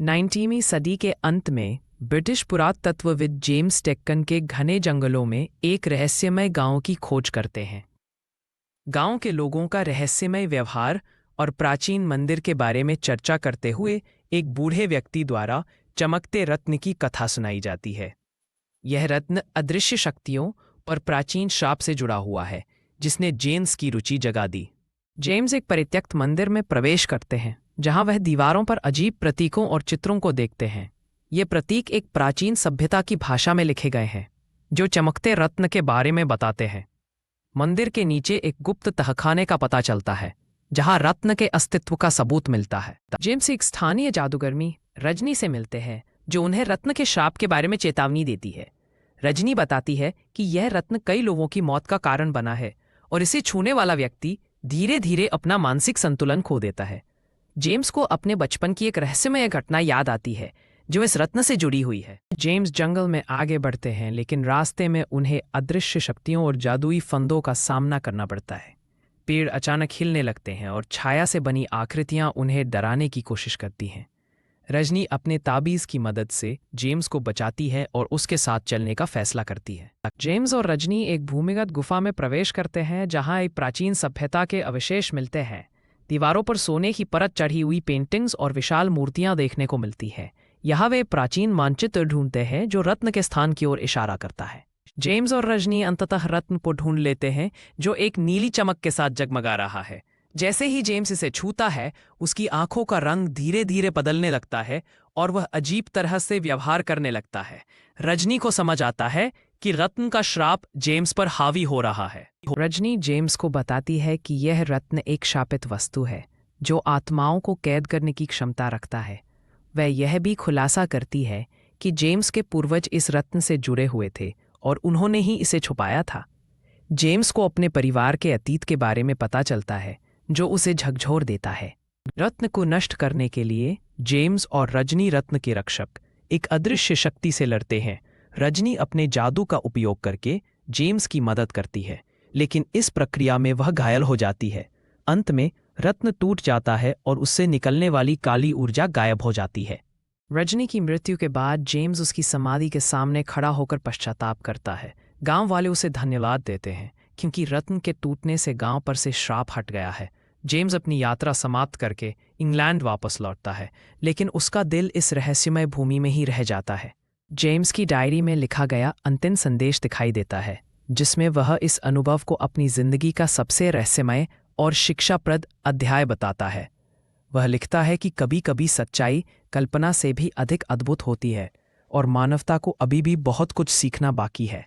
19वीं सदी के अंत में ब्रिटिश पुरातत्वविद जेम्स टेक्कन के घने जंगलों में एक रहस्यमय गांव की खोज करते हैं। गांव के लोगों का रहस्यमय व्यवहार और प्राचीन मंदिर के बारे में चर्चा करते हुए एक बूढ़े व्यक्ति द्वारा चमकते रत्न की कथा सुनाई जाती है। यह रत्न अदृश्य शक्तियों और प्राचीन श्राप से जुड़ा हुआ है, जिसने जेम्स की रुचि जगा दी। जेम्स एक परित्यक्त मंदिर में प्रवेश करते हैं, जहां वह दीवारों पर अजीब प्रतीकों और चित्रों को देखते हैं। ये प्रतीक एक प्राचीन सभ्यता की भाषा में लिखे गए हैं, जो चमकते रत्न के बारे में बताते हैं। मंदिर के नीचे एक गुप्त तहखाने का पता चलता है, जहां रत्न के अस्तित्व का सबूत मिलता है। जेम्स एक स्थानीय जादूगरनी रजनी से मिलते हैं, जो उन्हें रत्न के श्राप के बारे में चेतावनी देती है। रजनी बताती है कि यह रत्न कई लोगों की मौत का कारण बना है और इसे छूने वाला व्यक्ति धीरे धीरे अपना मानसिक संतुलन खो देता है। जेम्स को अपने बचपन की एक रहस्यमय घटना याद आती है, जो इस रत्न से जुड़ी हुई है। जेम्स जंगल में आगे बढ़ते हैं, लेकिन रास्ते में उन्हें अदृश्य शक्तियों और जादुई फंदों का सामना करना पड़ता है। पेड़ अचानक हिलने लगते हैं और छाया से बनी आकृतियां उन्हें डराने की कोशिश करती हैं। रजनी अपने ताबीज की मदद से जेम्स को बचाती है और उसके साथ चलने का फैसला करती है। जेम्स और रजनी एक भूमिगत गुफा में प्रवेश करते हैं, जहां एक प्राचीन सभ्यता के अवशेष मिलते हैं। दीवारों पर सोने की परत चढ़ी हुई पेंटिंग्स और विशाल मूर्तियां देखने को मिलती है। यहाँ वे प्राचीन मानचित्र ढूंढते हैं, जो रत्न के स्थान की ओर इशारा करता है। जेम्स और रजनी अंततः रत्न को ढूंढ लेते हैं, जो एक नीली चमक के साथ जगमगा रहा है। जैसे ही जेम्स इसे छूता है, उसकी आंखों का रंग धीरे धीरे बदलने लगता है और वह अजीब तरह से व्यवहार करने लगता है। रजनी को समझ आता है कि रत्न का श्राप जेम्स पर हावी हो रहा है। रजनी जेम्स को बताती है कि यह रत्न एक शापित वस्तु है, जो आत्माओं को कैद करने की क्षमता रखता है। वह यह भी खुलासा करती है कि जेम्स के पूर्वज इस रत्न से जुड़े हुए थे और उन्होंने ही इसे छुपाया था। जेम्स को अपने परिवार के अतीत के बारे में पता चलता है, जो उसे झकझोर देता है। रत्न को नष्ट करने के लिए जेम्स और रजनी रत्न के रक्षक एक अदृश्य शक्ति से लड़ते हैं। रजनी अपने जादू का उपयोग करके जेम्स की मदद करती है, लेकिन इस प्रक्रिया में वह घायल हो जाती है। अंत में रत्न टूट जाता है और उससे निकलने वाली काली ऊर्जा गायब हो जाती है। रजनी की मृत्यु के बाद जेम्स उसकी समाधि के सामने खड़ा होकर पश्चाताप करता है। गांव वाले उसे धन्यवाद देते हैं, क्योंकि रत्न के टूटने से गांव पर से श्राप हट गया है। जेम्स अपनी यात्रा समाप्त करके इंग्लैंड वापस लौटता है, लेकिन उसका दिल इस रहस्यमय भूमि में ही रह जाता है। जेम्स की डायरी में लिखा गया अंतिम संदेश दिखाई देता है, जिसमें वह इस अनुभव को अपनी जिंदगी का सबसे रहस्यमय और शिक्षाप्रद अध्याय बताता है। वह लिखता है कि कभी कभी सच्चाई कल्पना से भी अधिक अद्भुत होती है और मानवता को अभी भी बहुत कुछ सीखना बाकी है।